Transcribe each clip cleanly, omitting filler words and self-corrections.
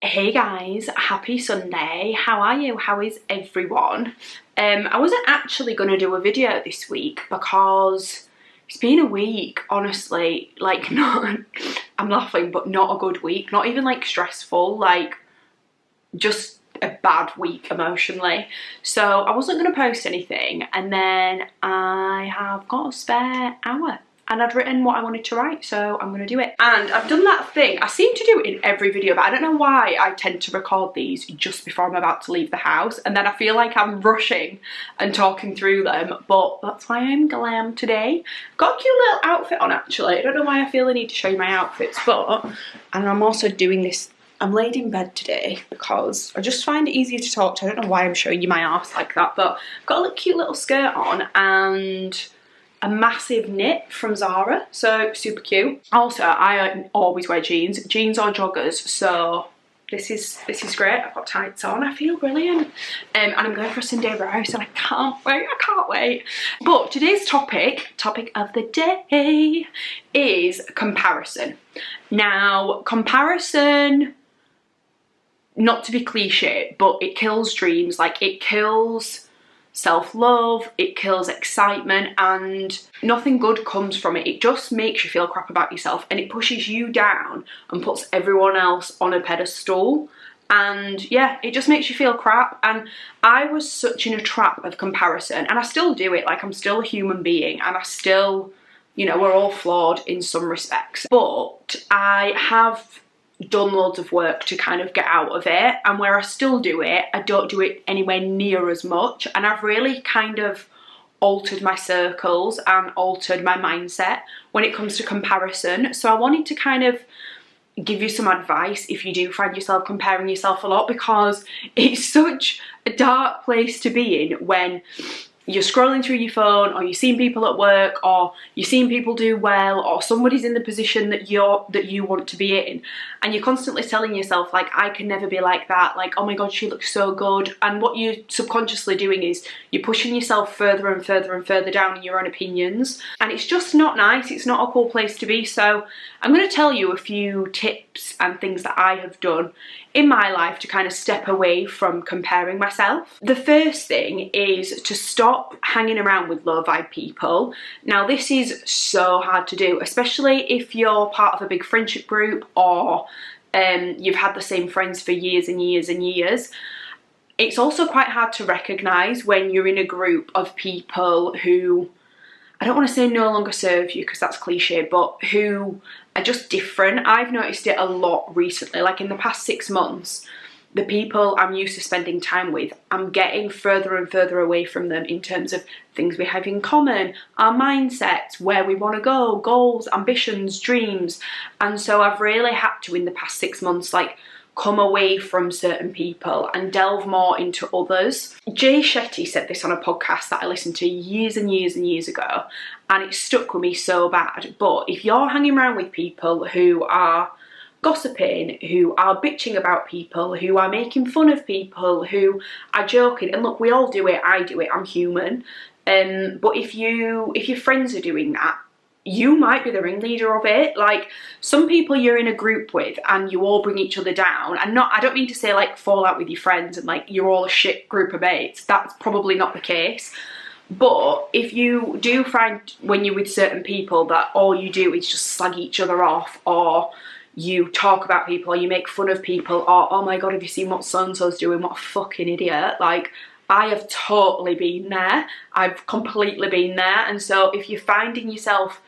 Hey guys, happy Sunday. How are you? How is everyone? I wasn't actually going to do a video this week because it's been a week, honestly, like not, I'm laughing, but not a good week, not even like stressful, like just a bad week emotionally. So I wasn't going to post anything, and then I have got a spare hour. And I'd written what I wanted to write, so I'm going to do it. And I've done that thing. I seem to do it in every video, but I don't know why I tend to record these just before I'm about to leave the house. And then I feel like I'm rushing and talking through them, but that's why I'm glam today. Got a cute little outfit on, actually. I don't know why I feel the need to show you my outfits, but... And I'm also doing this... I'm laid in bed today because I just find it easier to talk to. I don't know why I'm showing you my arse like that, but I've got a cute little skirt on and... a massive knit from Zara, so super cute. Also, I always wear jeans or joggers, so this is great. I've got tights on, I feel brilliant. And I'm going for a Sunday roast and I can't wait. But today's topic of the day is comparison. Now, comparison, not to be cliche, but it kills dreams. Like, it kills self-love, it kills excitement, and nothing good comes from it. It just makes you feel crap about yourself, and it pushes you down and puts everyone else on a pedestal. And yeah, it just makes you feel crap. And I was such in a trap of comparison, and I still do it. Like, I'm still a human being, and I still, you know, we're all flawed in some respects, but I have done loads of work to kind of get out of it, and where I still do it, I don't do it anywhere near as much, and I've really kind of altered my circles and altered my mindset when it comes to comparison. So I wanted to kind of give you some advice if you do find yourself comparing yourself a lot, because it's such a dark place to be in when you're scrolling through your phone, or you're seeing people at work, or you're seeing people do well, or somebody's in the position that you want to be in, and you're constantly telling yourself, like, I can never be like that, like, oh my god, she looks so good. And what you're subconsciously doing is you're pushing yourself further and further and further down in your own opinions, and it's just not nice. It's not a cool place to be. So I'm going to tell you a few tips and things that I have done in my life to kind of step away from comparing myself. The first thing is to stop hanging around with low vibe people. Now, this is so hard to do, especially if you're part of a big friendship group, or you've had the same friends for years and years and years. It's also quite hard to recognise when you're in a group of people who, I don't want to say no longer serve you because that's cliche, but who are just different. I've noticed it a lot recently, like in the past 6 months. The people I'm used to spending time with, I'm getting further and further away from them in terms of things we have in common, our mindsets, where we want to go, goals, ambitions, dreams. And so I've really had to, in the past 6 months, like, come away from certain people and delve more into others. Jay Shetty said this on a podcast that I listened to years and years and years ago, and it stuck with me so bad. But if you're hanging around with people who are gossiping, who are bitching about people, who are making fun of people, who are joking, and look, we all do it, I do it, I'm human, but if your friends are doing that, you might be the ringleader of it. Like, some people you're in a group with and you all bring each other down, and I don't mean to say like fall out with your friends and like you're all a shit group of mates. That's probably not the case. But if you do find when you're with certain people that all you do is just slag each other off, or you talk about people, or you make fun of people, or oh my god, have you seen what so-and-so's doing, what a fucking idiot, like, I have totally been there. I've completely been there. And so if you're finding yourself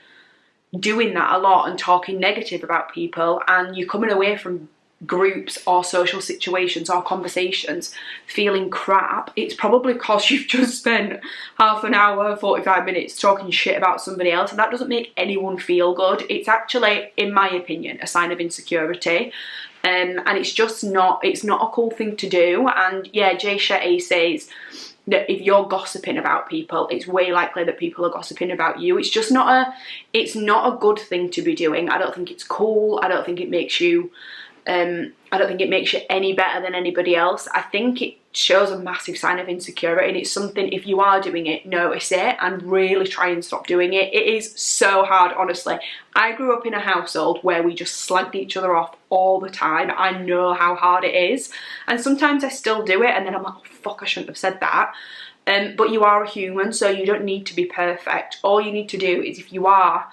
doing that a lot and talking negative about people, and you're coming away from groups or social situations or conversations feeling crap, it's probably because you've just spent half an hour, 45 minutes talking shit about somebody else, and that doesn't make anyone feel good. It's actually, in my opinion, a sign of insecurity. And it's just not, it's not a cool thing to do. And yeah, Jay Shetty says that if you're gossiping about people, it's way likely that people are gossiping about you. It's just not a good thing to be doing. I don't think it's cool. I don't think it makes you I don't think it makes you any better than anybody else. I think it shows a massive sign of insecurity, and it's something, if you are doing it, notice it and really try and stop doing it. It is so hard, honestly. I grew up in a household where we just slagged each other off all the time. I know how hard it is, and sometimes I still do it, and then I'm like, oh fuck, I shouldn't have said that. But you are a human, so you don't need to be perfect. All you need to do is, if you are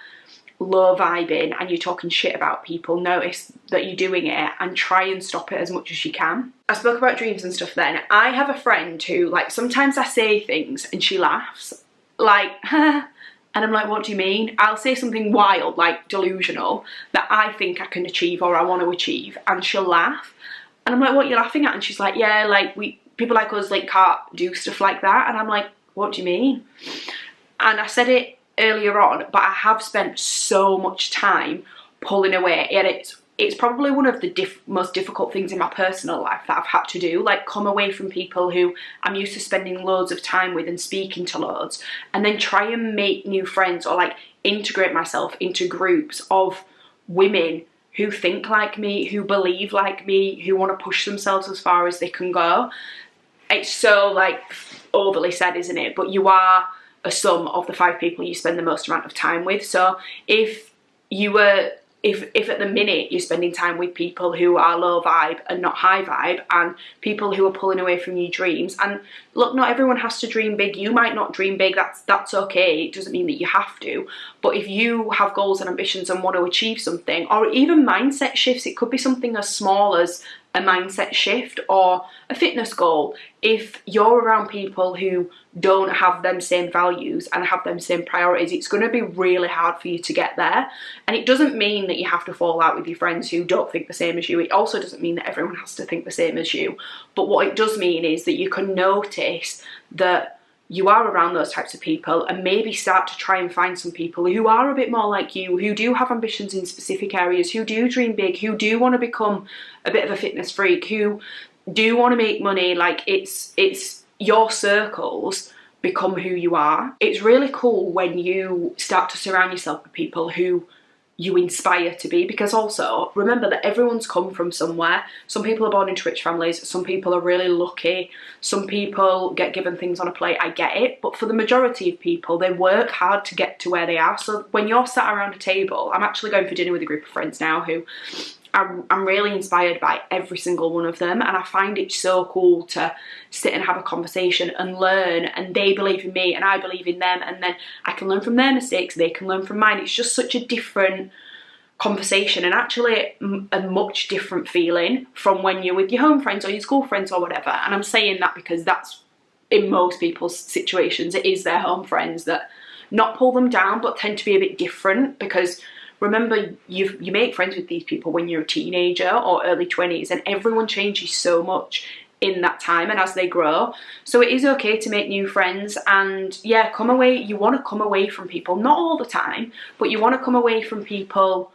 low vibing and you're talking shit about people, notice that you're doing it and try and stop it as much as you can. I spoke about dreams and stuff then. I have a friend who, like, sometimes I say things and she laughs, like, and I'm like, what do you mean? I'll say something wild, like delusional, that I think I can achieve or I want to achieve, and she'll laugh. And I'm like, what are you laughing at? And she's like, yeah, like, people like us, like, can't do stuff like that. And I'm like, what do you mean? And I said it earlier on, but I have spent so much time pulling away, and it's probably one of the most difficult things in my personal life that I've had to do, like come away from people who I'm used to spending loads of time with and speaking to loads, and then try and make new friends, or like integrate myself into groups of women who think like me, who believe like me, who want to push themselves as far as they can go. It's so, like, overly said, isn't it? But you are a sum of the 5 people you spend the most amount of time with. So if at the minute you're spending time with people who are low vibe and not high vibe, and people who are pulling away from your dreams, and look, not everyone has to dream big. You might not dream big, that's okay. It doesn't mean that you have to. But if you have goals and ambitions and want to achieve something, or even mindset shifts, it could be something as small as a mindset shift or a fitness goal. If you're around people who don't have them same values and have them same priorities, it's going to be really hard for you to get there. And it doesn't mean that you have to fall out with your friends who don't think the same as you. It also doesn't mean that everyone has to think the same as you. But what it does mean is that you can notice that you are around those types of people, and maybe start to try and find some people who are a bit more like you, who do have ambitions in specific areas, who do dream big, who do want to become a bit of a fitness freak, who do want to make money. Like, it's your circles become who you are. It's really cool when you start to surround yourself with people who you inspire to be, because also remember that everyone's come from somewhere. Some people are born into rich families, some people are really lucky, some people get given things on a plate, I get it, but for the majority of people, they work hard to get to where they are. So when you're sat around a table, I'm actually going for dinner with a group of friends now who I'm really inspired by every single one of them, and I find it so cool to sit and have a conversation and learn, and they believe in me and I believe in them, and then I can learn from their mistakes, they can learn from mine. It's just such a different conversation, and actually a much different feeling from when you're with your home friends or your school friends or whatever. And I'm saying that because that's, in most people's situations, it is their home friends that not pull them down but tend to be a bit different, because remember, you make friends with these people when you're a teenager or early 20s, and everyone changes so much in that time and as they grow. So it is okay to make new friends, and yeah, come away. You want to come away from people, not all the time, but you want to come away from people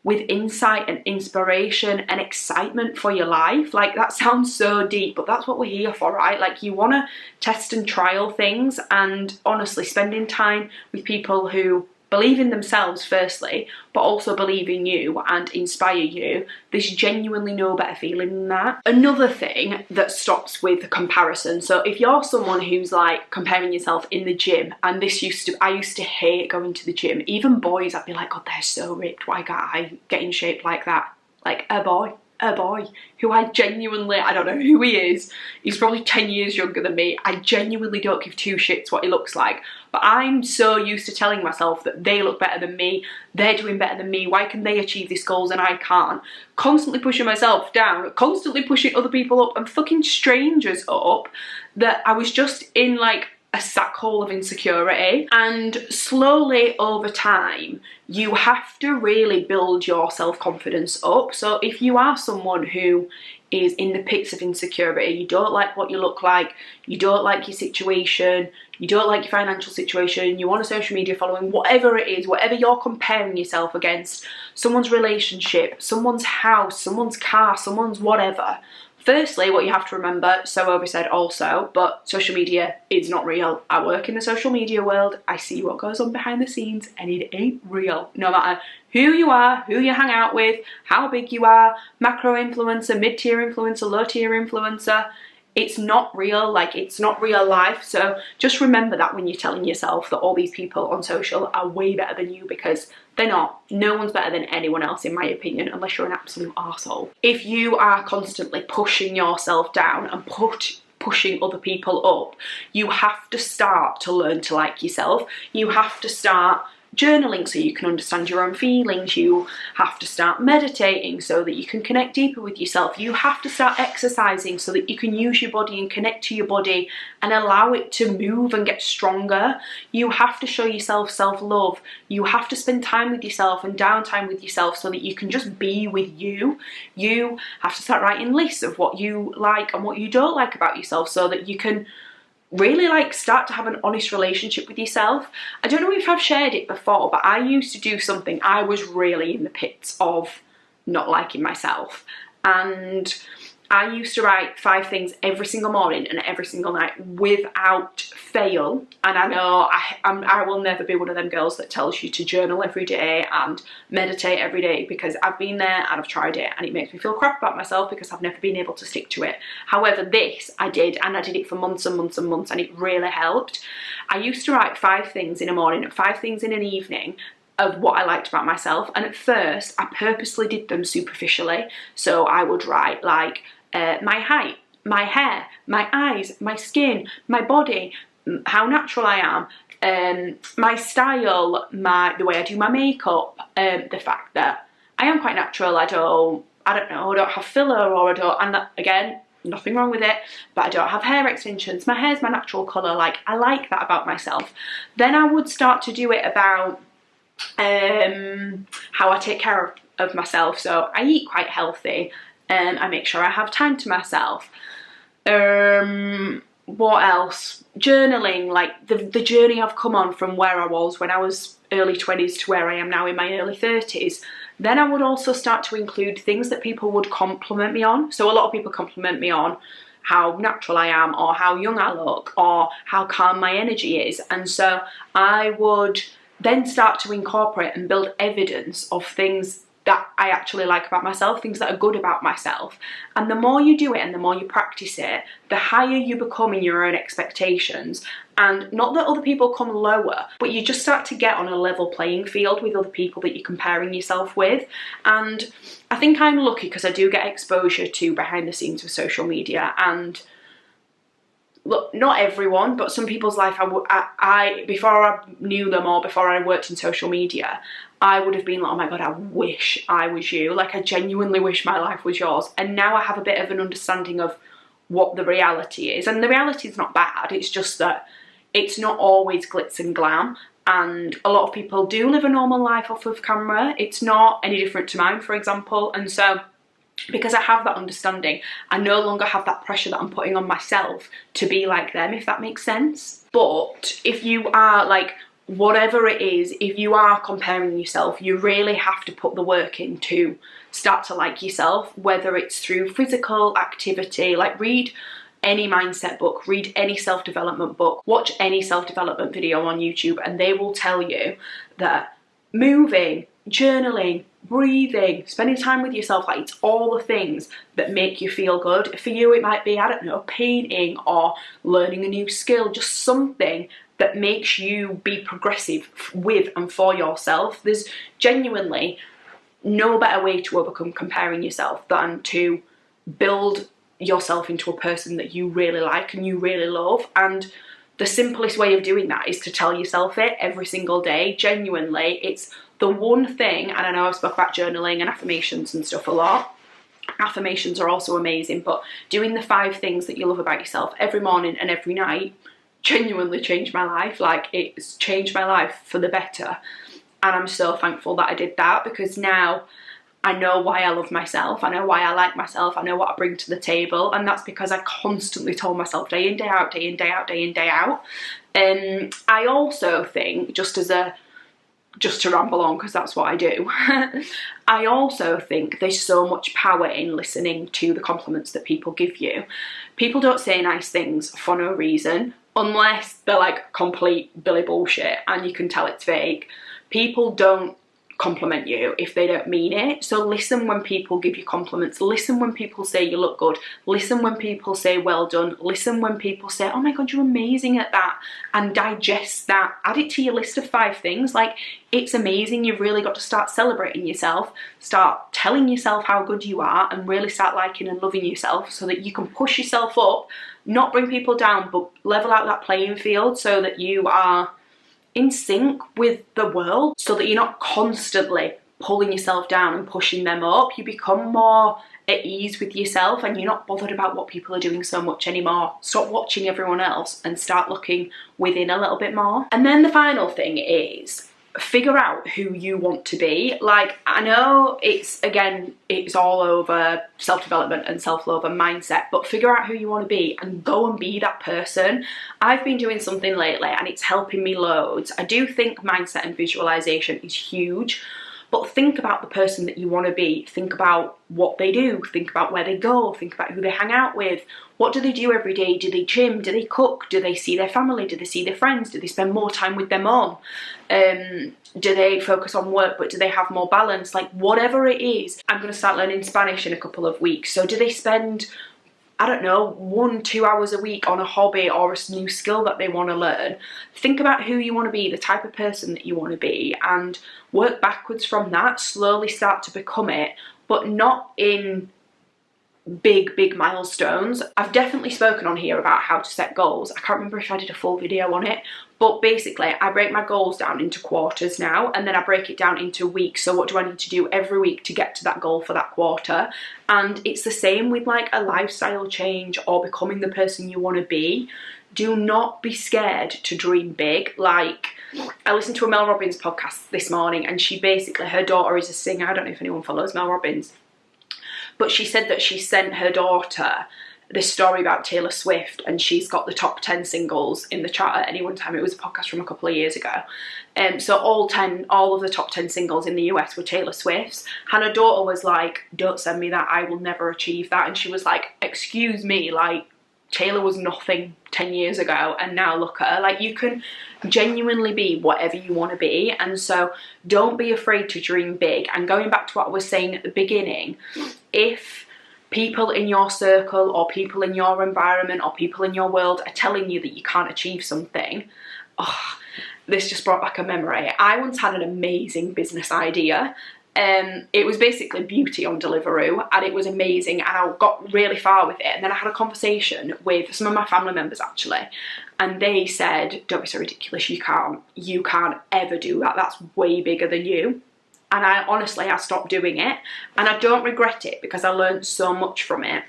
with insight and inspiration and excitement for your life. Like, that sounds so deep, but that's what we're here for, right? Like, you want to test and trial things, and honestly, spending time with people who believe in themselves firstly, but also believe in you and inspire you, there's genuinely no better feeling than that. Another thing that stops with comparison, so if you're someone who's like comparing yourself in the gym, and I used to hate going to the gym. Even boys, I'd be like, God, they're so ripped, why can't I get in shape like that? Like, a boy who I genuinely, I don't know who he is, he's probably 10 years younger than me, I genuinely don't give 2 shits what he looks like, but I'm so used to telling myself that they look better than me, they're doing better than me, why can they achieve these goals and I can't? Constantly pushing myself down, constantly pushing other people up and fucking strangers up, that I was just in like a sack hole of insecurity. And slowly over time, you have to really build your self-confidence up. So if you are someone who is in the pits of insecurity, you don't like what you look like, you don't like your situation, you don't like your financial situation, you want a social media following, whatever it is, whatever you're comparing yourself against, someone's relationship, someone's house, someone's car, someone's whatever, Firstly, what you have to remember, so Obi said also, but social media is not real. I work in the social media world. I see what goes on behind the scenes, and it ain't real. No matter who you are, who you hang out with, how big you are, macro influencer, mid-tier influencer, low-tier influencer, it's not real. Like, it's not real life. So just remember that when you're telling yourself that all these people on social are way better than you, because they're not. No one's better than anyone else, in my opinion, unless you're an absolute arsehole. If you are constantly pushing yourself down and pushing other people up, you have to start to learn to like yourself. You have to start journaling so you can understand your own feelings. You have to start meditating so that you can connect deeper with yourself. You have to start exercising so that you can use your body and connect to your body and allow it to move and get stronger. You have to show yourself self-love. You have to spend time with yourself and downtime with yourself so that you can just be with you. You have to start writing lists of what you like and what you don't like about yourself so that you can really like start to have an honest relationship with yourself. I don't know if I've shared it before, but I used to do something. I was really in the pits of not liking myself, and I used to write 5 things every single morning and every single night without fail. And I know I will never be one of them girls that tells you to journal every day and meditate every day, because I've been there and I've tried it and it makes me feel crap about myself because I've never been able to stick to it. However, this I did, and I did it for months and months and months, and it really helped. I used to write 5 things in a morning and 5 things in an evening of what I liked about myself. And at first I purposely did them superficially. So I would write like my height, my hair, my eyes, my skin, my body, how natural I am, my style, the way I do my makeup, the fact that I am quite natural. I don't have filler, or I don't, and that, again, nothing wrong with it, but I don't have hair extensions. My hair's my natural colour. Like, I like that about myself. Then I would start to do it about how I take care of myself. So I eat quite healthy. I make sure I have time to myself. What else? Journaling, like the journey I've come on from where I was when I was early 20s to where I am now in my early 30s. Then I would also start to include things that people would compliment me on. So a lot of people compliment me on how natural I am, or how young I look, or how calm my energy is. And so I would then start to incorporate and build evidence of things that I actually like about myself, things that are good about myself. And the more you do it and the more you practice it, the higher you become in your own expectations. And not that other people come lower, but you just start to get on a level playing field with other people that you're comparing yourself with. And I think I'm lucky because I do get exposure to behind the scenes with social media. And look, not everyone, but some people's life, I before I knew them or before I worked in social media, I would have been like, oh my God, I wish I was you. Like, I genuinely wish my life was yours. And now I have a bit of an understanding of what the reality is. And the reality is not bad. It's just that it's not always glitz and glam. And a lot of people do live a normal life off of camera. It's not any different to mine, for example. And so because I have that understanding, I no longer have that pressure that I'm putting on myself to be like them, if that makes sense. But if you are like, whatever it is, if you are comparing yourself, you really have to put the work in to start to like yourself, whether it's through physical activity, like read any mindset book, read any self-development book, watch any self-development video on YouTube, and they will tell you that moving, journaling, breathing, spending time with yourself, like, it's all the things that make you feel good. For you, it might be, I don't know, painting or learning a new skill, just something that makes you be progressive with and for yourself. There's genuinely no better way to overcome comparing yourself than to build yourself into a person that you really like and you really love. And the simplest way of doing that is to tell yourself it every single day. Genuinely, it's the one thing, and I know I've spoke about journaling and affirmations and stuff a lot. Affirmations are also amazing, but doing the 5 things that you love about yourself every morning and every night genuinely changed my life. Like, it's changed my life for the better. And I'm so thankful that I did that, because now I know why I love myself, I know why I like myself, I know what I bring to the table, and that's because I constantly told myself day in, day out, day in, day out, day in, day out. I also think, just as a just to ramble on because that's what I do. I also think there's so much power in listening to the compliments that people give you. People don't say nice things for no reason, unless they're like complete billy bullshit and you can tell it's fake. People don't compliment you if they don't mean it. So listen when people give you compliments. Listen when people say you look good. Listen when people say well done. Listen when people say, oh my god, you're amazing at that, and digest that. Add it to your list of 5 things. Like, it's amazing. You've really got to start celebrating yourself, start telling yourself how good you are, and really start liking and loving yourself so that you can push yourself up, not bring people down, but level out that playing field so that you are in sync with the world, so that you're not constantly pulling yourself down and pushing them up. You become more at ease with yourself and you're not bothered about what people are doing so much anymore. Stop watching everyone else and start looking within a little bit more. And then the final thing is figure out who you want to be. Like, I know it's all over self-development and self-love and mindset, but figure out who you want to be and go and be that person. I've been doing something lately and it's helping me loads. I do think mindset and visualization is huge, but think about the person that you want to be. Think about what they do. Think about where they go. Think about who they hang out with. What do they do every day? Do they gym? Do they cook? Do they see their family? Do they see their friends? Do they spend more time with their mom? Do they focus on work, but do they have more balance? Like, whatever it is. I'm going to start learning Spanish in a couple of weeks. So do they spend, I don't know, 1-2 hours a week on a hobby or a new skill that they want to learn? Think about who you want to be, the type of person that you want to be, and work backwards from that. Slowly start to become it, but not in big milestones. I've definitely spoken on here about how to set goals. I can't remember if I did a full video on it, but basically I break my goals down into quarters now, and then I break it down into weeks. So what do I need to do every week to get to that goal for that quarter? And it's the same with like a lifestyle change or becoming the person you want to be. Do not be scared to dream big. Like, I listened to a Mel Robbins podcast this morning, and she basically, her daughter is a singer. I don't know if anyone follows Mel Robbins, but she said that she sent her daughter this story about Taylor Swift, and she's got the top 10 singles in the chart at any one time. It was a podcast from a couple of years ago. So all of the top 10 singles in the US were Taylor Swift's. And her daughter was like, don't send me that, I will never achieve that. And she was like, excuse me, like, Taylor was nothing 10 years ago and now look at her. Like, you can genuinely be whatever you want to be, and so don't be afraid to dream big. And going back to what I was saying at the beginning, if people in your circle or people in your environment or people in your world are telling you that you can't achieve something, this just brought back a memory. I once had an amazing business idea. It was basically beauty on Deliveroo, and it was amazing, and I got really far with it. And then I had a conversation with some of my family members actually, and they said, don't be so ridiculous, you can't ever do that, that's way bigger than you. And I stopped doing it, and I don't regret it because I learned so much from it.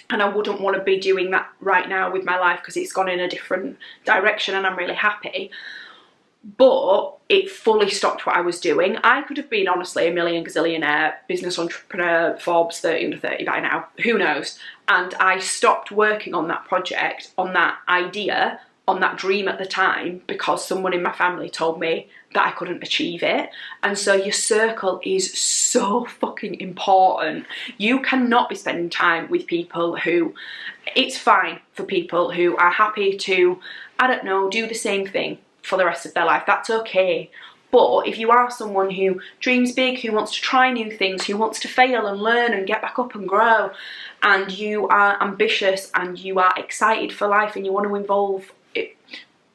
And I wouldn't want to be doing that right now with my life because it's gone in a different direction and I'm really happy. But it fully stopped what I was doing. I could have been, honestly, a million gazillionaire, business entrepreneur, Forbes 30 under 30 by now, who knows. And I stopped working on that project, on that idea, on that dream at the time, because someone in my family told me that I couldn't achieve it. And so your circle is so fucking important. You cannot be spending time with people who, it's fine for people who are happy to, I don't know, do the same thing for the rest of their life. That's okay. But if you are someone who dreams big, who wants to try new things, who wants to fail and learn and get back up and grow, and you are ambitious and you are excited for life and you want to evolve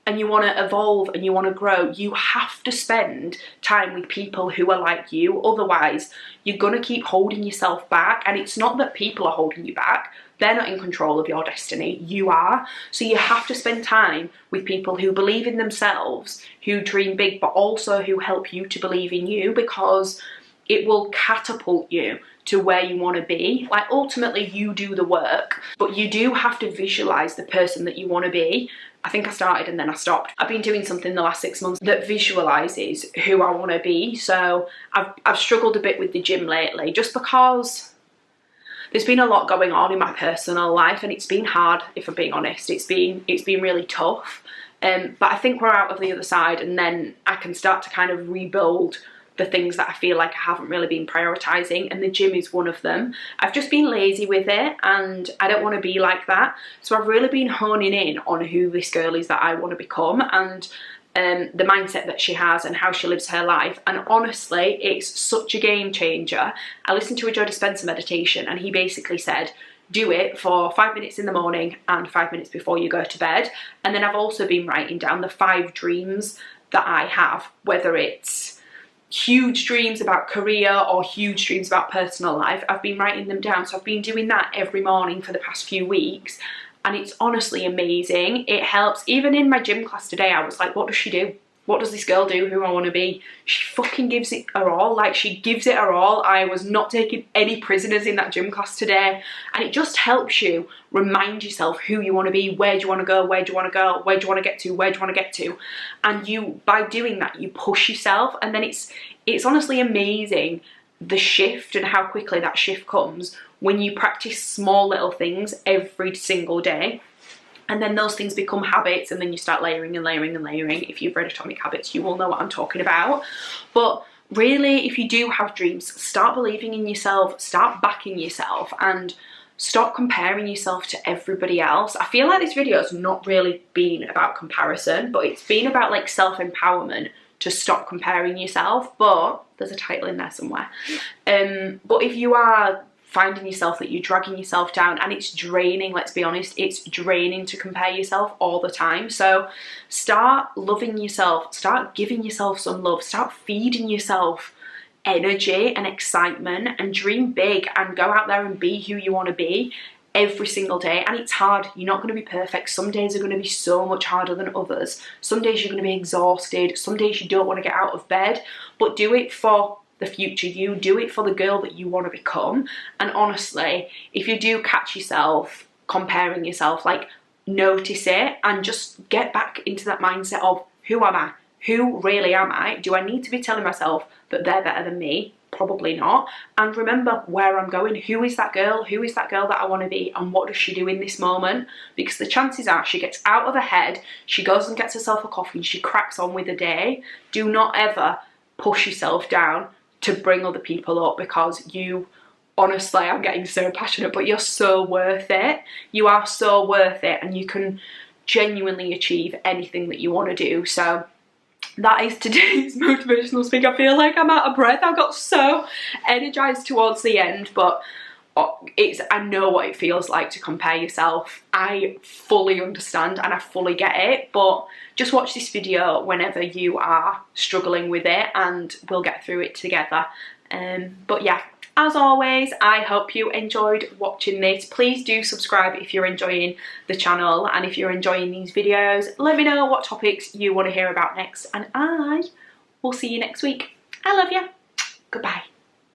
and you want to grow, you have to spend time with people who are like you. Otherwise, you're going to keep holding yourself back. And it's not that people are holding you back. They're not in control of your destiny. You are. So you have to spend time with people who believe in themselves, who dream big, but also who help you to believe in you, because it will catapult you to where you want to be. Like, ultimately you do the work, but you do have to visualize the person that you want to be. I think I started and then I stopped. I've been doing something the last 6 months that visualizes who I want to be. So I've struggled a bit with the gym lately, just because there's been a lot going on in my personal life and it's been hard, if I'm being honest. It's been really tough. But I think we're out of the other side, and then I can start to kind of rebuild the things that I feel like I haven't really been prioritising, and the gym is one of them. I've just been lazy with it, and I don't want to be like that. So I've really been honing in on who this girl is that I want to become, and the mindset that she has and how she lives her life. And honestly, it's such a game changer. I listened to a Joe Dispenza meditation, and he basically said, do it for 5 minutes in the morning and 5 minutes before you go to bed. And then I've also been writing down the 5 dreams that I have, whether it's huge dreams about career or huge dreams about personal life. I've been writing them down, so I've been doing that every morning for the past few weeks, and it's honestly amazing. It helps. Even in my gym class today, I was like, what does she do? What does this girl do who I want to be? She fucking gives it her all. Like, she gives it her all. I was not taking any prisoners in that gym class today. And it just helps you remind yourself who you want to be, where do you want to go, where do you want to go, where do you want to get to, where do you want to get to. And you, by doing that, you push yourself. And then it's honestly amazing, the shift and how quickly that shift comes when you practice small little things every single day. And then those things become habits, and then you start layering and layering and layering. If you've read Atomic Habits, you will know what I'm talking about. But really, if you do have dreams, start believing in yourself, start backing yourself, and stop comparing yourself to everybody else. I feel like this video has not really been about comparison, but it's been about like self-empowerment to stop comparing yourself. But there's a title in there somewhere. But if you are finding yourself that you're dragging yourself down, and it's draining, let's be honest, it's draining to compare yourself all the time. So start loving yourself, start giving yourself some love, start feeding yourself energy and excitement, and dream big and go out there and be who you want to be every single day. And it's hard, you're not going to be perfect. Some days are going to be so much harder than others. Some days you're going to be exhausted, some days you don't want to get out of bed, but do it for the future you, do it for the girl that you want to become. And honestly, if you do catch yourself comparing yourself, like, notice it and just get back into that mindset of, who am I? Who really am I? Do I need to be telling myself that they're better than me? Probably not. And remember where I'm going. Who is that girl? Who is that girl that I want to be? And what does she do in this moment? Because the chances are she gets out of her head, she goes and gets herself a coffee, and she cracks on with the day. Do not ever push yourself down to bring other people up, because you, honestly, I'm getting so passionate, but you're so worth it. You are so worth it, and you can genuinely achieve anything that you want to do. So that is today's motivational speak. I feel like I'm out of breath. I got so energized towards the end, but I know what it feels like to compare yourself. I fully understand and I fully get it, but just watch this video whenever you are struggling with it, and we'll get through it together. But yeah, as always, I hope you enjoyed watching this. Please do subscribe if you're enjoying the channel, and if you're enjoying these videos, let me know what topics you want to hear about next, and I will see you next week. I love you. Goodbye.